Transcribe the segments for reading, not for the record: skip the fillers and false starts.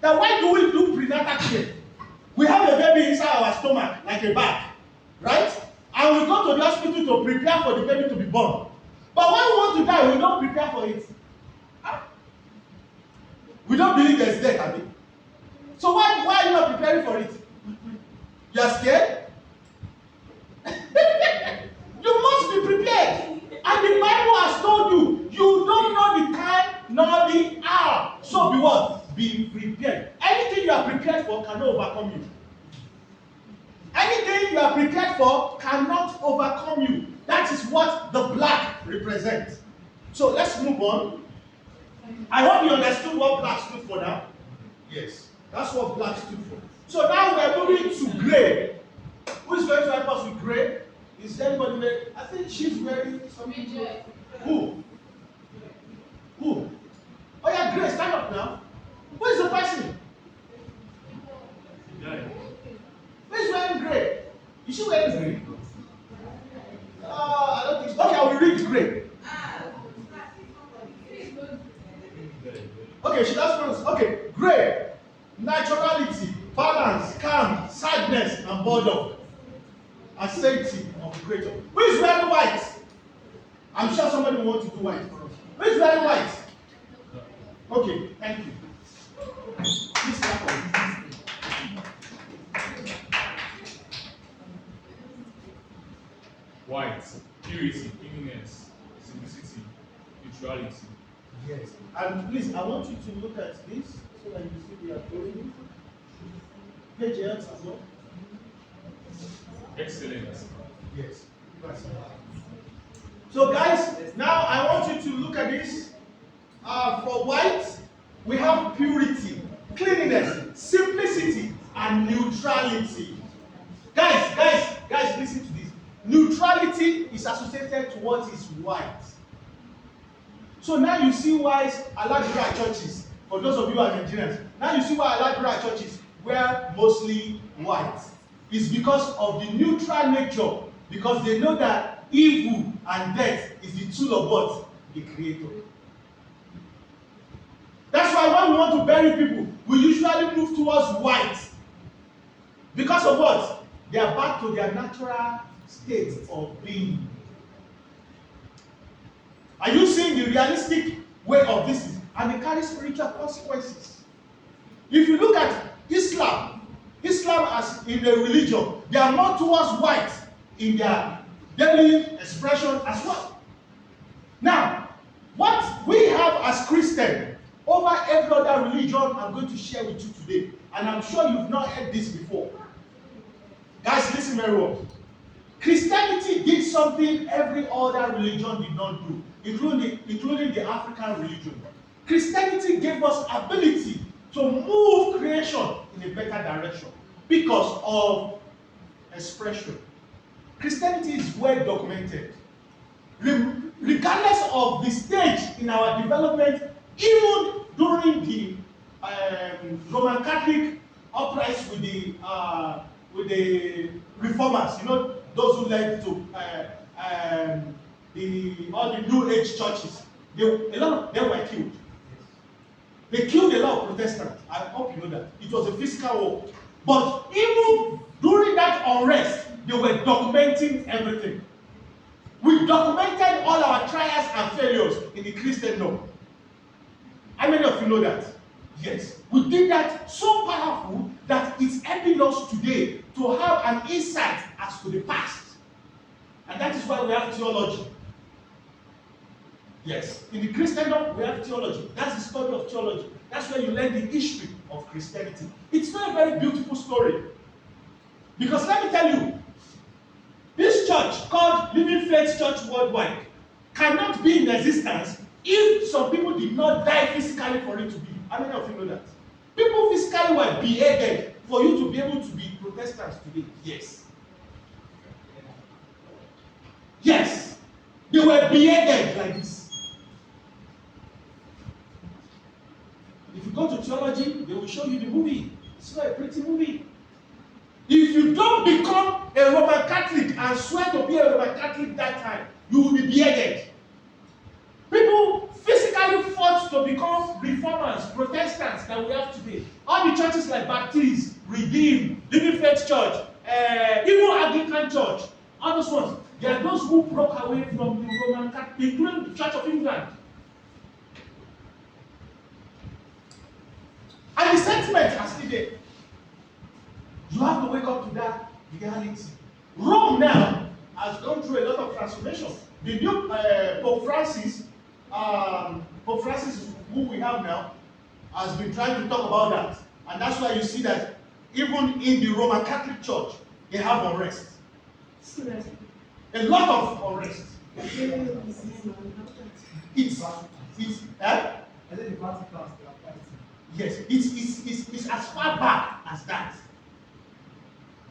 that why do we do prenatal care? We have a baby inside our stomach, like a bag, right? And we go to the hospital to prepare for the baby to be born. But when we want to die, we don't prepare for it. Huh? We don't believe there's death, Abi. So why are you not preparing for it? You are scared? You must be prepared. And the Bible has told you, you don't know the time nor the hour. So be what? Be prepared. Anything you are prepared for cannot overcome you. Anything you are prepared for cannot overcome you. That is what the black represents. So let's move on. I hope you understood what black stood for now. Yes, that's what black stood for. So now we are moving to gray. Who is going to help us with gray? Is anybody wearing? I think she's wearing something. Who? Who? Oh yeah, Gray, stand up now. Who is the person? Who is wearing gray? Is she wearing gray? I don't think so. Okay, I will read gray. Okay, she does pronounce. Okay, gray. Naturality, balance, calm, sadness, and boredom. Aseity of the creator. Who is wearing white? I'm sure somebody will want to do white for us. Who is wearing white? Okay, thank you. Please clap for me. White, purity, cleanliness, simplicity, neutrality. Yes. And please, I want you to look at this so that you see we are going. Page 8 as well. Excellent. Yes. So guys, now I want you to look at this. For white, we have purity, cleanliness, simplicity, and neutrality. Guys, listen to this. Neutrality is associated to what is white. So now you see why Alabra churches, for those of you who are Nigerians, now you see why Alabra churches were mostly white. It's because of the neutral nature, because they know that evil and death is the tool of what? The Creator. That's why when we want to bury people, we usually move towards white. Because of what? They are back to their natural state of being. Are you seeing the realistic way of this? And they carry spiritual consequences. If you look at Islam as in the religion, they are more towards white in their daily expression as well. Now, what we have as Christians over every other religion, I'm going to share with you today. And I'm sure you've not heard this before. Guys, listen very well. Christianity did something every other religion did not do, including the African religion. Christianity gave us ability to move creation in a better direction because of expression. Christianity is well documented. Regardless of the stage in our development, even during the Roman Catholic uprising with the reformers, you know, those who led to all the New Age churches, a lot of them were killed. They killed a lot of Protestants. I hope you know that. It was a physical war. But even during that unrest, they were documenting everything. We documented all our trials and failures in the Christendom. How many of you know that? Yes. We did that so powerful that it's helping us today to have an insight as to the past. And that is why we have theology. Yes. In the Christendom, we have theology. That's the study of theology. That's where you learn the history of Christianity. It's not a very beautiful story. Because let me tell you, this church called Living Faith Church Worldwide cannot be in existence if some people did not die physically for it to be. How many of you know that? People physically were beheaded for you to be able to be Protestants today. Yes. Yes. They were beheaded like this. If you go to theology, they will show you the movie. It's not a pretty movie. If you don't become a Roman Catholic and swear to be a Roman Catholic that time, you will be beheaded. People physically fought to become reformers, Protestants that we have today. All all the churches like Baptist, Redeemed, Living Faith Church, even Anglican Church, all those ones, they are those who broke away from the Roman Catholic, including the Church of England. And the sentiment are still there. You have to wake up to that reality. Rome now has gone through a lot of transformation. The new Pope Francis, who we have now, has been trying to talk about that. And that's why you see that even in the Roman Catholic Church, they have unrest. A lot of unrest. It's as far back as that.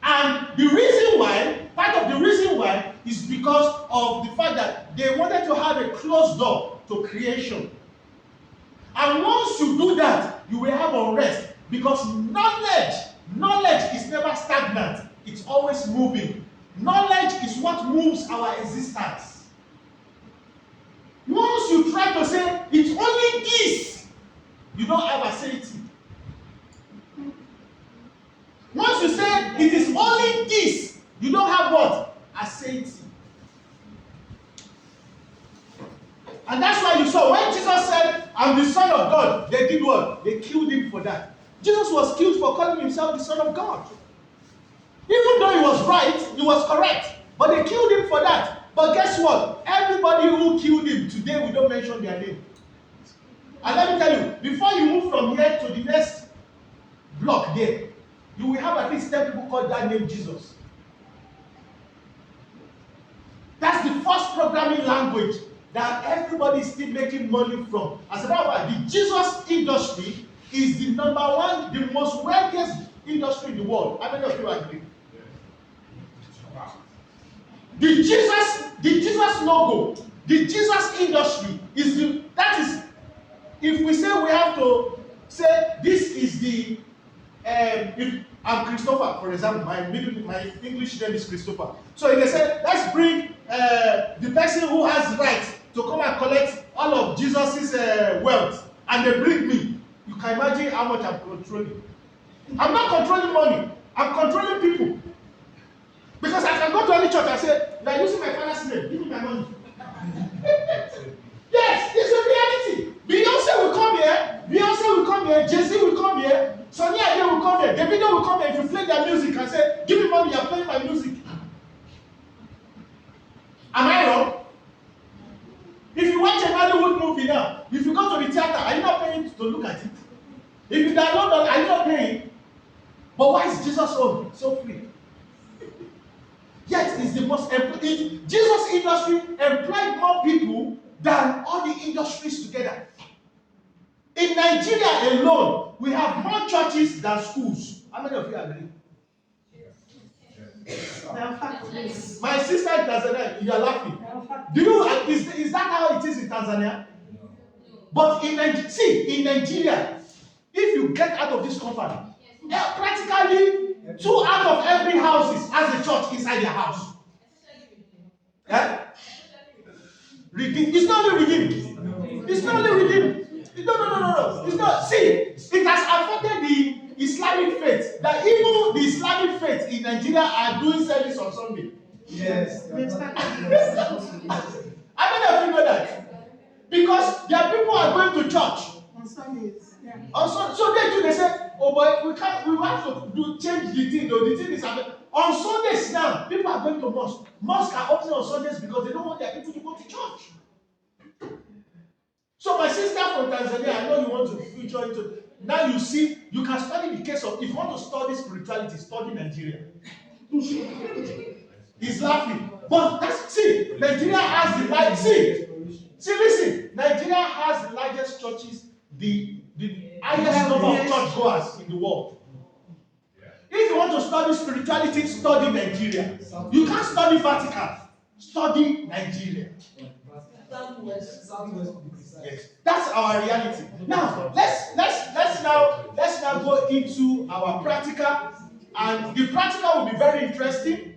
And the reason why, part of the reason why, is because of the fact that they wanted to have a closed door to creation. And once you do that, you will have unrest, because knowledge is never stagnant. It's always moving. Knowledge is what moves our existence. Once you try to say, it's only this, you don't have Aseity. Once you say, it is only this, you don't have what? Aseity. And that's why you saw when Jesus said, I'm the Son of God, they did what? They killed him for that. Jesus was killed for calling himself the Son of God. Even though he was right, he was correct. But they killed him for that. But guess what? Everybody who killed him, today we don't mention their name. And let me tell you, before you move from here to the next block there, you will have at least 10 people call that name Jesus. That's the first programming language that everybody is still making money from. As a matter of fact, the Jesus industry is the number one, the most wealthiest industry in the world. How many of you agree? The Jesus logo, the Jesus industry if we say we have to say this is the if I'm Christopher, for example, my English name is Christopher. So if they say, let's bring the person who has rights to come and collect all of Jesus's wealth, and they bring me, you can imagine how much I'm controlling. I'm not controlling money, I'm controlling people. Because I can go to any church and say, you are using my father's name, give me my money. Yes, it's a reality. Beyonce will come here, Jay-Z will come here, Sonny Ade will come here, Davido will come here. If you play their music and say, give me money, you are playing my music. Am I wrong? If you watch a Hollywood movie now, if you go to the theater, are you not paying to look at it? If you download it, are you not paying? But why is Jesus so free? Yet it's the most Jesus industry employed more people than all the industries together. In Nigeria alone, we have more churches than schools. How many of you agree? My sister in Tanzania, you are laughing. Is that how it is in Tanzania? But in Nigeria, if you get out of this company, practically 2 out of every house has a church inside their house. Yeah? Redeemed. It's not only redeemed. It's not only redeemed. No. It's not. See, it has affected the Islamic faith. That even the Islamic faith in Nigeria are doing service on Sunday. Yes. How many of you know that? Because there are people who are going to church On Sundays. Yeah. So they say, oh boy, we have to change the thing though. The thing is on Sundays now, people are going to mosque. Mosques are opening on Sundays because they don't want their people to go to church. So my sister from Tanzania, I know you want to feature into. Now you see, you can study the case of, if you want to study spirituality, study Nigeria. He's laughing. But Nigeria has the largest, listen, Nigeria has the largest churches, the highest number of churchgoers in the world. If you want to study spirituality, study Nigeria. You can't study Vatican, study Nigeria. Yes, that's our reality. Now let's now go into our practical, and the practical will be very interesting.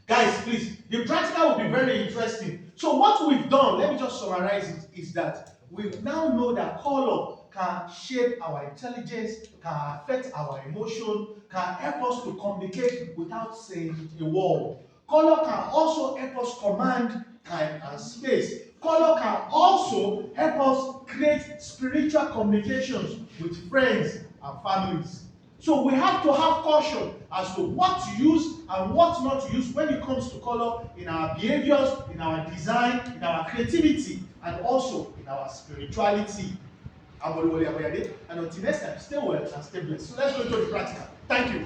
Guys, please, the practical will be very interesting. So what we've done, let me just summarize it, is that we now know that color can shape our intelligence, can affect our emotion, can help us to communicate without saying a word. Color can also help us command time and space. Color can also help us create spiritual communications with friends and families. So we have to have caution as to what to use and what not to use when it comes to color in our behaviors, in our design, in our creativity, and also in our spirituality. I'm Oluwole Aboyade, and until next time, stay well and stay blessed. So let's go into the practical. Thank you.